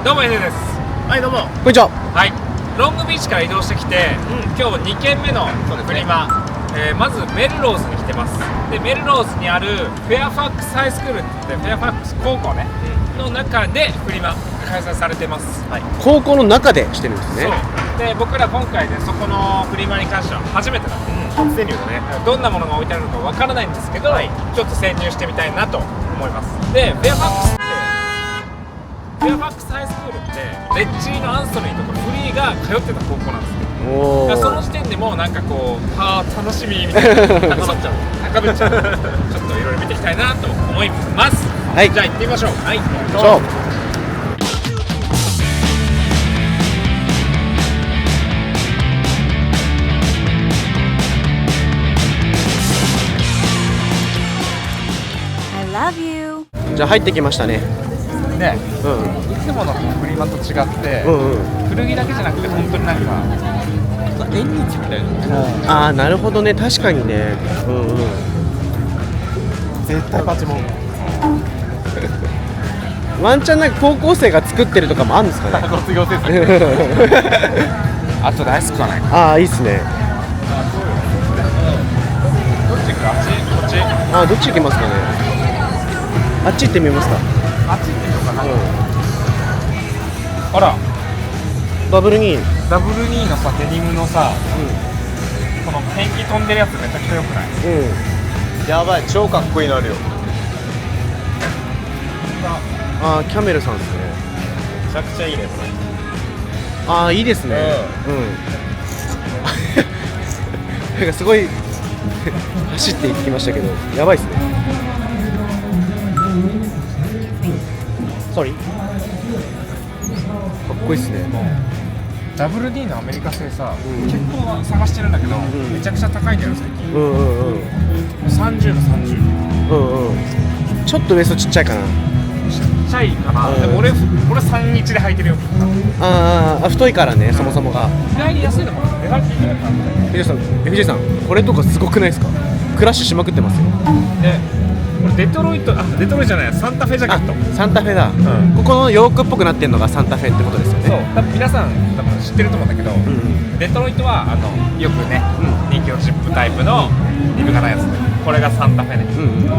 どうもエネです。はい、どうも。こんにちは。はい、ロングビーチから移動してきて、今日2軒目のフリマ、まずメルローズに来てます。でメルローズにあるフェアファックスハイスクールって言って、フェアファックス高校ね、の中でフリマが開催されてます。はい、高校の中でしてるんですね。そうで、僕ら今回でそこのフリマに関しては初めてなんで、初潜入だね。どんなものが置いてあるのかわからないんですけど、ちょっと潜入してみたいなと思います。でフェアファックスってフェアファックスハイスクールってレッチーのアンソニーとかフリーが通ってた高校なんですよ。その時点でもうなんかこう楽しみみたいな高めちゃうちょっといろいろ見ていきたいなと思います。はい、じゃあ行ってみましょう。はい、そう。じゃあ入ってきましたね。ね、いつものフリマと違って、古着だけじゃなくて本当になんか縁日みたいな。ああ、なるほどね、確かにね。絶対パチモン。ワンチャンなんか高校生が作ってるとかもあるんですかね。卒業制作。あとでアイス食わないか。ああ、いいっすね。どっち行く？あっち？こっち？ああ、どっち行きますかね。あっち行ってみますか。あっち行ってみようかな。あら、ダブルニーのさ、デニムのさ、このペンキ飛んでるやつめちゃくちゃ良くない？やばい、超かっこいいのあるよ。ああ、キャメルさんですね。めちゃくちゃいいね、これ。ああ、いいですね。なんかすごい走っていきましたけど、やばいですね。Sorry。かっこいいですね。WD のアメリカ製さ、結構探してるんだけど、めちゃくちゃ高いんだよ最近。30の30。ちょっとウエストちっちゃいかな。ちっちゃいかな。でも俺31で履いてるよ。ああ、太いからね、そもそもが。意外に安いのも値段聞いてないからね。FJ さん、これとかすごくないですか？クラッシュしまくってますよ。これデトロイトじゃない、サンタフェジャケット。サンタフェだ。ここのヨークっぽくなってるのがサンタフェってことですよね。そう、多分皆さん多分知ってると思うんだけど、デトロイトはよくね、人気のチップタイプのリブがないやつで、これがサンタフェね。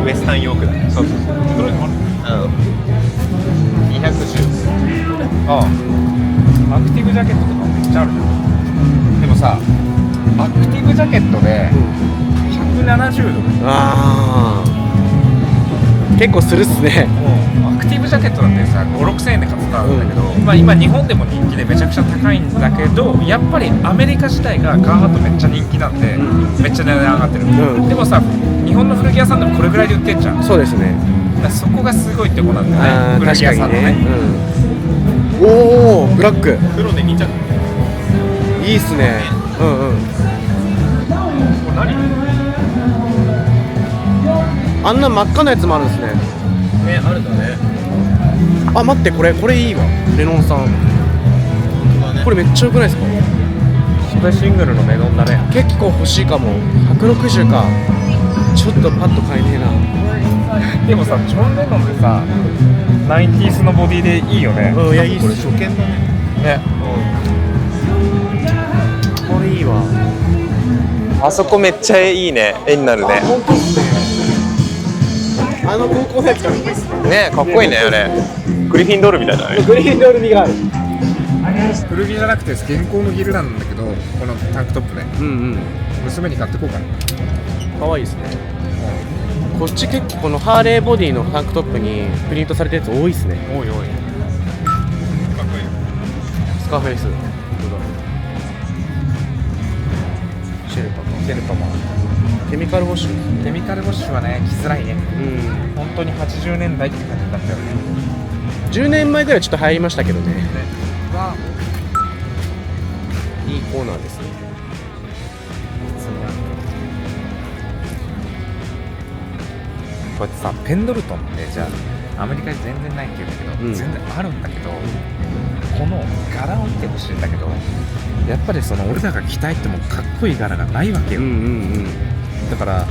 ウエスタンヨークだね。そう。デトロイトもある。210。アクティブジャケットとかめっちゃあるじゃん。でもさ、アクティブジャケットで170ドル。結構するっすね。アクティブジャケットなんてさ、5、6000円で買ってたんだけど、今日本でも人気でめちゃくちゃ高いんだけど、やっぱりアメリカ自体がカーハットめっちゃ人気なんで、めっちゃ値段上がってる。でもさ、日本の古着屋さんでもこれぐらいで売ってんじゃん。そうですね。だそこがすごいってことなんだよね、古着屋さんのね。おお、ブラック。黒で2着。いいっすね。これ何？あんな真っ赤なやつもあるんですね。ね、あるんだね。あ、待って、これいいわ。レノンさん。これめっちゃ良くないですか？袖シングルのメノンだね。結構欲しいかも。160か。ちょっとパッと買えねえな。でもさ、ジョン・レノンってさ、90s のボディでいいよね。いや、いいっす。これ初見だね。ね。これいいわ。あそこめっちゃいいね。絵になるね。あの高校のやつかっこいいっすね。ね、かっこいいね、あれ。グリフィンドールみたいだね。グリーンドール味がある。古着じゃなくて現行のギルラなんだけど、このタンクトップね。娘に買ってこうかな。可愛いですね。こっち結構このハーレーボディのタンクトップにプリントされたやつ多いですね。おいおい。かっこいい。スカーフェイス。シェルパも。ケミカルウォッシュ。ケミカルウォッシュはね、着づらいね。本当に80年代って感じになっちゃうね。10年前ぐらいちょっと流行りましたけどね。いいコーナーですね。こうやってさ、ペンドルトンってじゃあアメリカで全然ないって言うんだけど、全然あるんだけど、この柄を見てほしいんだけど、やっぱりその俺らが着たいってもかっこいい柄がないわけよ。だから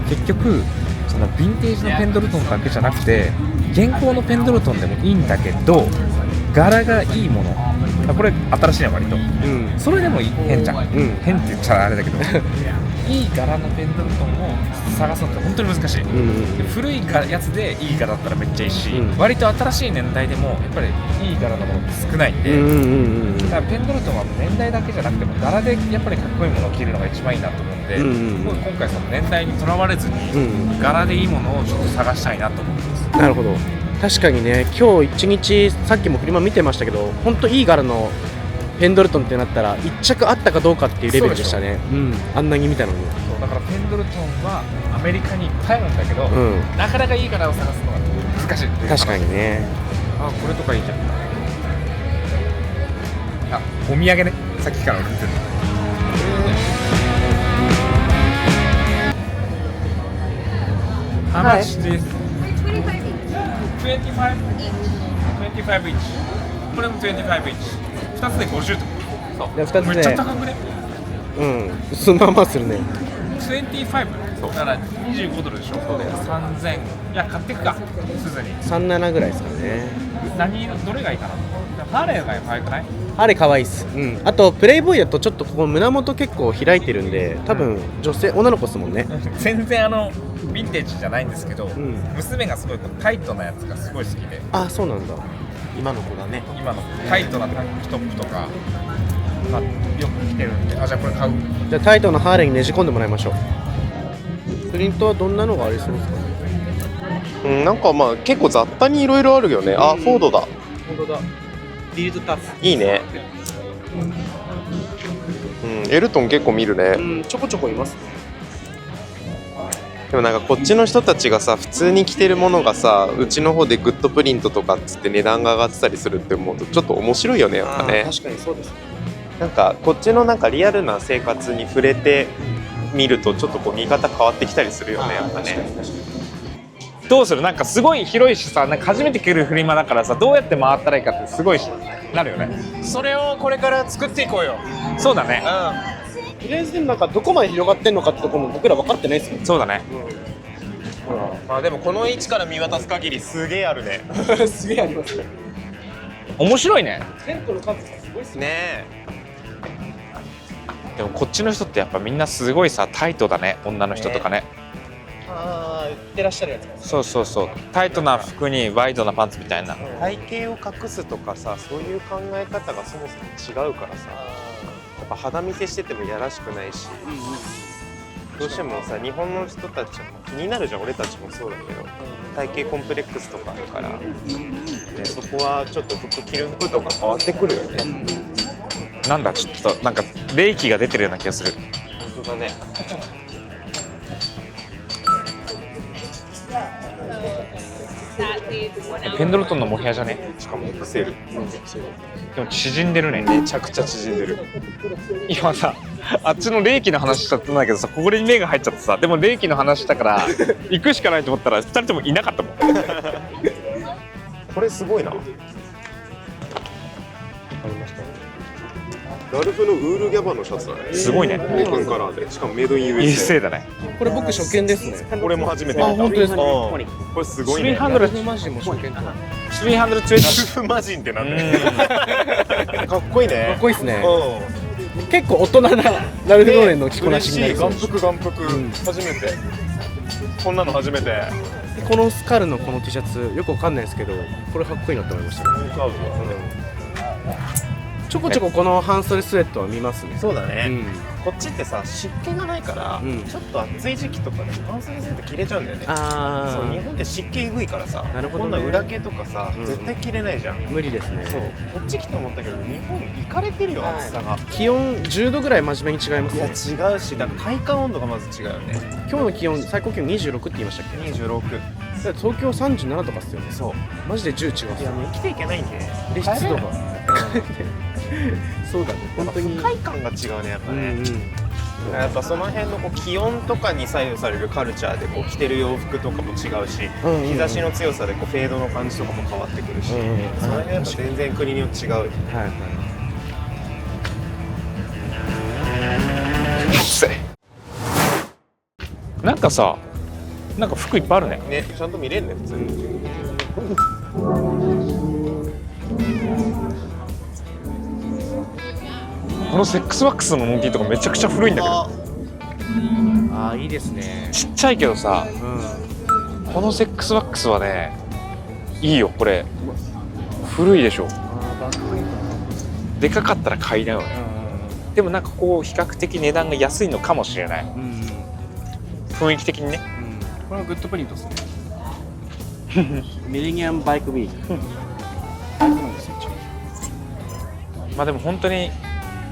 結局そのヴィンテージのペンドルトンだけじゃなくて現行のペンドルトンでもいいんだけど、柄がいいもの、これ新しいの割と、それでも変じゃん、変って言っちゃあれだけどいい柄のペンドルトンを探すのって本当に難しい、で古いやつでいい柄だったらめっちゃいいし、割と新しい年代でもやっぱりいい柄のものって少ないんで、だからペンドルトンは年代だけじゃなくても柄でやっぱりかっこいいものを着るのが一番いいなと思うんで、今回その年代にとらわれずに、柄でいいものをちょっと探したいなと思ってます。なるほど。確かにね、今日一日さっきもフリマ見てましたけど、本当いい柄のペンドルトンってなったら1着あったかどうかっていうレベルでしたね。あんなに見たのに。そうだからペンドルトンはアメリカにいっぱいあるんだけど、なかなかいい柄を探すのが難しいっていう。確かにね。あ、これとかいいじゃん。あ、お土産ね、さっきから売ってるの。How much this? 25 each。これも25 each。2つで50ってこと。そう。めっちゃ高くね。そのままするね。25。そう。だから25ドルでしょ。そうだよ。3000。いや、買っていくか。すずに。37ぐらいですかね。どれがいいかな。ハーレーが可愛くない？ハーレー可愛いっす。あとプレイボーイだとちょっとここ胸元結構開いてるんで、多分女の子ですもんね。全然ヴィンテージじゃないんですけど、娘がすごいタイトなやつがすごい好きで。あ、そうなんだ。今の子だね。今のタイトなタンクトップとか、まあ、よく着てるんで、じゃあこれ買う。じゃあタイトなハーレーにねじ込んでもらいましょう。プリントはどんなのがありそうですかね。なんかまあ結構雑多にいろいろあるよね。あ、フォードだ。本当だ。ビルドタフ。いいね。エルトン結構見るね。ちょこちょこいますね。でもなんかこっちの人たちがさ、普通に着てるものがさ、うちの方でグッドプリントとかっつって値段が上がってたりするって思うとちょっと面白いよね、やっぱね。確かにそうですね。なんかこっちのなんかリアルな生活に触れてみるとちょっとこう見方変わってきたりするよね、やっぱね。どうする？なんかすごい広いしさ、なんか初めて来るフリマだからさ、どうやって回ったらいいかってすごいなるよね。それをこれから作っていこうよ。そうだね。とりあえずでもなんかどこまで広がってんのかってところも僕ら分かってないですよ。そうだね。まあでもこの位置から見渡す限りすげえあるね。すげえありますね。面白いね。テントの数がすごいっすね。でもこっちの人ってやっぱみんなすごいさ、タイトだね、女の人とかね。ああ、売ってらっしゃるやつか。そうそうそう、タイトな服にワイドなパンツみたいな。体型を隠すとかさ、そういう考え方がそもそも違うからさ、やっぱ肌見せしててもやらしくないし、どうしてもさ、日本の人たちも気になるじゃん。俺たちもそうだけど、体型コンプレックスとかあるから、ね、そこはちょっと服着る服とか変わってくるよね。なんだ、ちょっとなんか冷気が出てるような気がする。本当だね。ペンドルトンのモヘアじゃね？しかもエクセル。でも縮んでるね。めちゃくちゃ縮んでる。今さ、あっちの冷気の話しちゃったんだけどさ、ここに目が入っちゃってさ、でも冷気の話したから行くしかないと思ったら2人ともいなかったもん。これすごいな。ラルフのウールギャバのシャツだね。すごいね。オープンカラーで、しかもメイドイン USA だね。これ僕初見ですね。これも初めて見た。あ、本当ですか。これすごいね。300マジも初見と。320。フマジンってなんだよ。かっこいいね。かっこいいですね。結構大人なラルフローレンの着こなしになりそう。眼福眼福。初めて。こんなの初めて。このスカルのこの T シャツよくわかんないですけど、これかっこいいなと思いました。ちょこちょここの半袖スウェットは見ますね。そうだね。こっちってさ、湿気がないから、ちょっと暑い時期とかで半袖スウェット着れちゃうんだよね。そう、日本って湿気えぐいからさ、こんな裏毛とかさ、絶対着れないじゃん。無理ですね。そう、こっち来て思ったけど、日本行かれてるよ、暑さが。気温10度ぐらい真面目に違いますね。いや違うし、だから体感温度がまず違うよね。今日の気温、最高気温26って言いましたっけ？26。東京37とかっすよね。そう。マジで10違う。いや、もう生きていけないんで。で、湿度が。そうだね。本当に。不快感が違うね、やっぱね。やっぱその辺のこう気温とかに左右されるカルチャーでこう着てる洋服とかも違うし、日差しの強さでこうフェードの感じとかも変わってくるし、その辺やっぱ全然国によって違う。はいはい。なんかさ、なんか服いっぱいあるね。ね、ちゃんと見れるね、普通に。このセックスワックスのモンキーとかめちゃくちゃ古いんだけど、ああいいですね。ちっちゃいけどさ、うん。このセックスワックスはねいいよ。これ古いでしょ。ああバックプリント。でかかったら買いなよね。でもなんかこう比較的値段が安いのかもしれない、うんうん雰囲気的にね。うん。これはグッドプリントですね。ミレニアムバイクウィーク。バイクなんですよ。まあでも本当に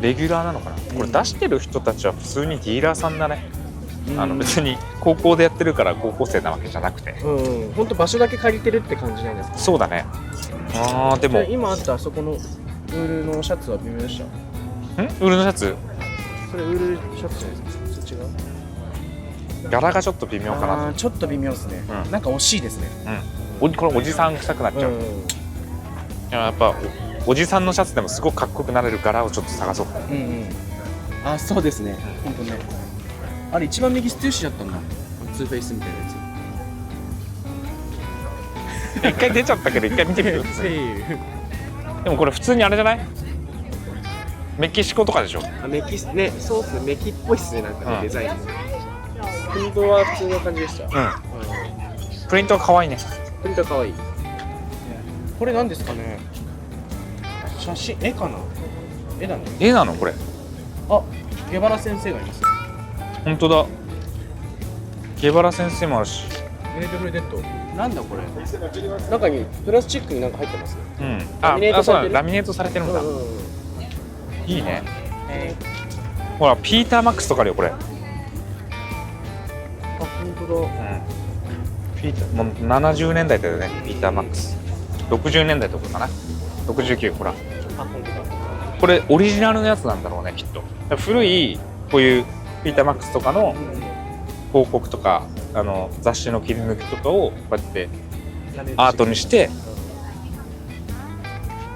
レギュラーなのかな、これ出してる人たちは普通にディーラーさんだね、別に高校でやってるから高校生なわけじゃなくて、うん、本当場所だけ借りてるって感じなんですか。そうだね。あーでも今あったあそこのウールのシャツは微妙でした。ウールのシャツそれウールシャツじゃないですか。そっちが柄がちょっと微妙かな。ちょっと微妙ですね、うんなんか惜しいですね。これおじさん臭くなっちゃう、やっぱおじさんのシャツでもすごくかっこよくなれる柄をちょっと探そう。あ、そうですね、本当ね。あれ一番右ステューシーだったんだ、ツーフェイスみたいなやつ。一回出ちゃったけど一回見てみるでもこれ普通にあれじゃない、メキシコとかでしょ。メキね、そうっすね、メキっぽいっすね、なんかね、うんデザイン。プリントは普通の感じでした。プリントは可愛いね。プリントは可愛い。これ何ですかね。写真、絵かな。絵だね。絵なのこれ。あ、ゲバラ先生がいます。本当だ。ゲバラ先生もあるし。レッドフルデッド。なんだこれ。中にプラスチックになんか入ってますね。ラミネートされてる。ラミネートされてるんだ。うんいいね。ほらピーターマックスとかあるよこれ。あ、本当だ。ピーターもう70年代だよね。ピーターマックス。60年代とかかな。69ほら。あ、本当だ。これオリジナルのやつなんだろうねきっと。古いこういうピーターマックスとかの広告とか雑誌の切り抜きとかをこうやってアートにして。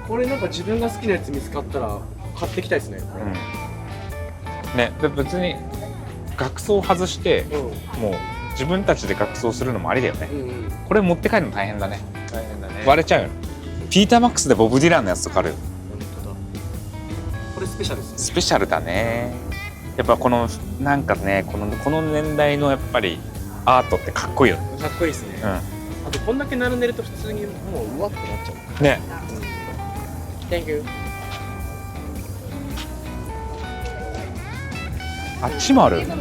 これなんか自分が好きなやつ見つかったら買ってきたいですね。ね、で別に額装外してうん。もう自分たちで額装するのもありだよね。うん。これ持って帰るの大変だね。大変だね。割れちゃうよね。ピーターマックスでボブ・ディランのやつとかあるよ。本当だ。これスペシャルですね。スペシャルだね。やっぱこのなんかねこの年代のやっぱりアートってかっこいいよね。かっこいいですね。あとこんだけ並んでると普通にもううわってなっちゃう。ね。Thank you。あっちもある。なん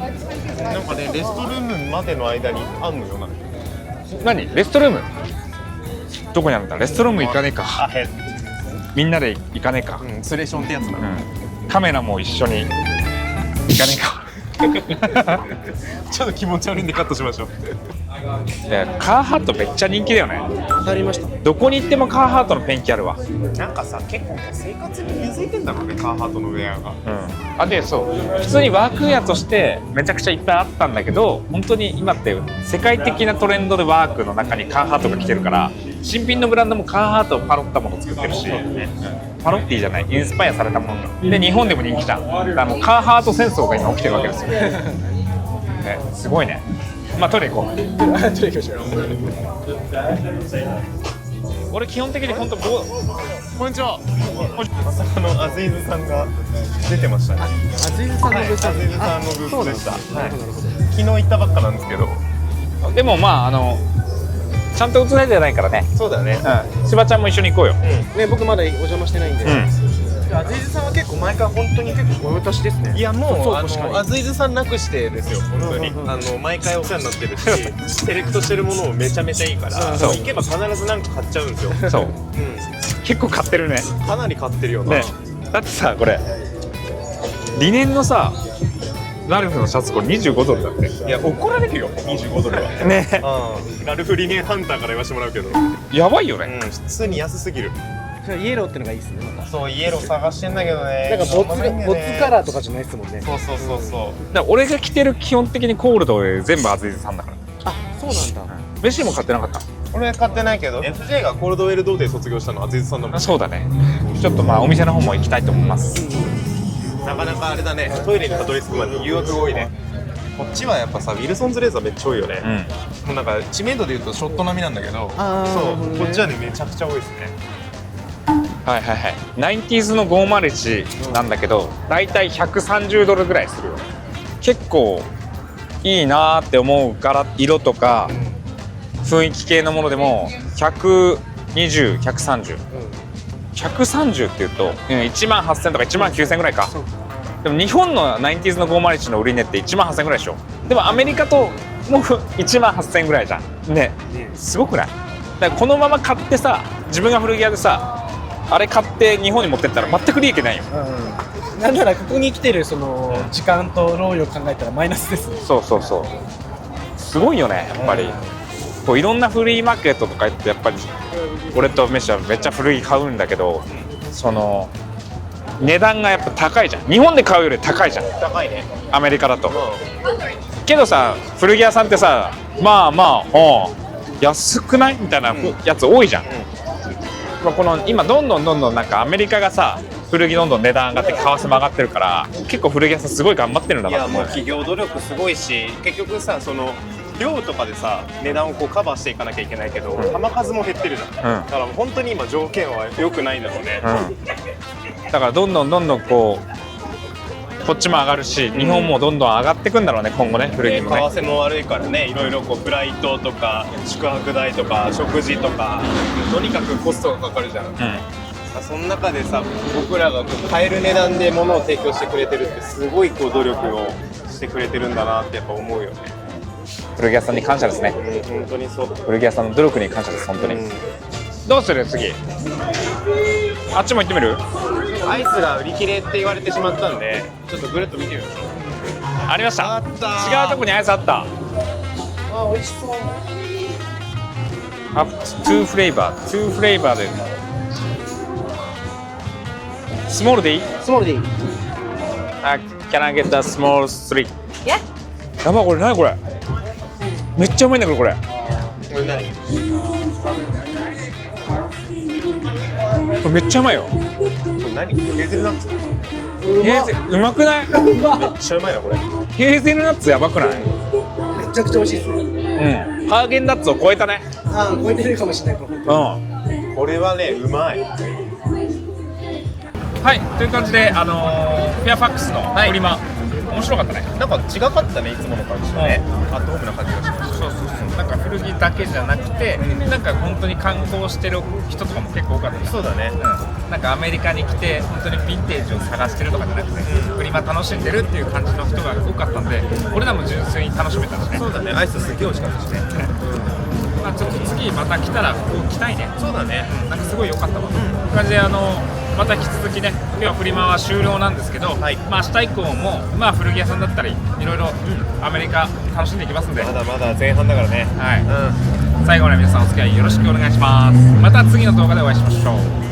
かね、レストルームまでの間にあんのよな。何？レストルーム？どこにあるんだ？レストルーム行かねえか。あ、みんなで行かねえか。ツレションってやつな。カメラも一緒に行かねえか。ちょっと気持ち悪いんでカットしましょう。いやカーハットめっちゃ人気だよね。当たりました。どこに行ってもカーハートのペンキあるわ。なんかさ、結構生活に根付いてんだろうね、カーハートのウェアが。あでそう普通にワークウェアとしてめちゃくちゃいっぱいあったんだけど、本当に今って世界的なトレンドでワークの中にカーハートが来てるから、新品のブランドもカーハートをパロったものを作ってるし、パロッティじゃないインスパイアされたもので日本でも人気じゃん。だからもうカーハート戦争が今起きてるわけですよ、ね、すごいね。まあトイレ行こう。トイレ行きましょう。俺基本的に本当こんにちは。アズイズさんが出てましたね。アズイズさんのブース。アズイズさんのブースでした。なるほどなるほど。昨日行ったばっかなんですけど。でもまあちゃんと映られてないからね。そうだね。しばちゃんも一緒に行こうよ。ね、僕まだお邪魔してないんで。アズイズさんは結構前から本当に結構御用達ですね。いやもう確かにアズイズさんなくしてですよ、本当に。毎回お世話になってるし、セレクトしてるものもめちゃめちゃいいから、そう行けば必ずなんか買っちゃうんですよ。そう結構買ってるね。かなり買ってるよな。ね、だってさこれリネンのさラルフのシャツこれ25ドルだって。いや怒られるよ25ドルは。ねラルフリネンハンターから言わせてもらうけど、やばいよね。普通に安すぎる。イエローってのがいいですね。またそうイエロー探してんだけどね。なんかボツカラーとかじゃないですもんね。そうそうそうそう。だから俺が着てる基本的にコールドで全部アズイズさんだから。あ、そうなんだ。ベシも買ってなかった。俺は買ってないけど FJ がコールドウェルドーで卒業したのはアズイズさんだもん。そうだね。ちょっとまあお店の方も行きたいと思います。なかなかあれだね、トイレにたどり着くまで誘惑が多いね。こっちはやっぱさ、ウィルソンズレーザーめっちゃ多いよね。もうなんか知名度で言うとショット並みなんだけど、そうこっちはねめちゃくちゃ多いですね。はいはいはい。90s の501なんだけど、だいたい$130ぐらいするよね。結構いいなーって思う柄、色とか雰囲気系のものでも120、130、130っていうと18000とか19000ぐらいか。でも日本の 90s の501の売値って18000ぐらいでしょ。でもアメリカともう18000ぐらいじゃんね。すごくない？だからこのまま買ってさ、自分が古着屋でさあれ買って日本に持ってったら全く利益ないよ。なんならここに来てるその時間と労力考えたらマイナスですね。そうそうそう、すごいよねやっぱり。こういろんなフリーマーケットとか行ってやっぱり俺とメッシはめっちゃ古着買うんだけど、その値段がやっぱ高いじゃん。日本で買うより高いじゃん。高いね。アメリカだと。けどさ、古着屋さんってさ、まあまあ安くないみたいなやつ多いじゃん。この今どんどんなんかアメリカがさ、古着どんどん値段上がって為替も上がってるから、結構古着屋さんすごい頑張ってるんだいやなと思う。もう企業努力すごいし、結局さ、その量とかでさ値段をこうカバーしていかなきゃいけないけど、玉数も減ってるじゃん、だから本当に今条件は良くないんだろうね、だからどんどんこっちも上がるし、日本もどんどん上がっていくんだろうね今後ね、古着もね。為替も悪いからね、いろいろこうフライトとか宿泊代とか食事とかとにかくコストがかかるじゃん、その中でさ、僕らが買える値段で物を提供してくれてるってすごいこう努力をしてくれてるんだなってやっぱ思うよね。古着屋さんに感謝ですね。本当にそう。古着屋さんの努力に感謝です本当に。どうする次？あっちも行ってみる？アイスが売り切れって言われてしまったんで、ちょっとぐるっと見てみましょう。ありました。あった違うとこにアイスあった。あ、美味しそう。アップ2フレーバーでスモールでいい？スモールでいい？あ、Can I get the small 3？ Yeah. やばい、これ何これ？めっちゃうまいんだけどこれ。これ何？これめっちゃうまいよ。これ何？ヘーゼルナッツ？うまくない？めっちゃうまいなこれ。ヘーゼルナッツやばくない？めちゃくちゃ美味しいですね。ハーゲンダッツを超えたね。超えてるかもしれない。これはね、うまい。はい、という感じで、フェアファックスのフリマ、面白かったね。なんか違かったね、いつもの感じとね。アットホームな感じがしました。そうなんか古着だけじゃなくて、なんか本当に観光してる人とかも結構多かった。そうだね。なんかアメリカに来て本当にヴィンテージを探してるとかじゃなくて、フリマ楽しんでるっていう感じの人が多かったんで、俺らも純粋に楽しめたしね。そうだね、アイスすげえ美味しかったしね。まあちょっと次また来たらここ来たいね。そうだね。なんかすごい良かったわ。という感じでまた引き続きね、今日はフリマは終了なんですけど、まあ明日以降もまあ古着屋さんだったりいろいろアメリカ楽しんでいきますんで、まだまだ前半だからね。はい。最後まで皆さんお付き合いよろしくお願いします。また次の動画でお会いしましょう。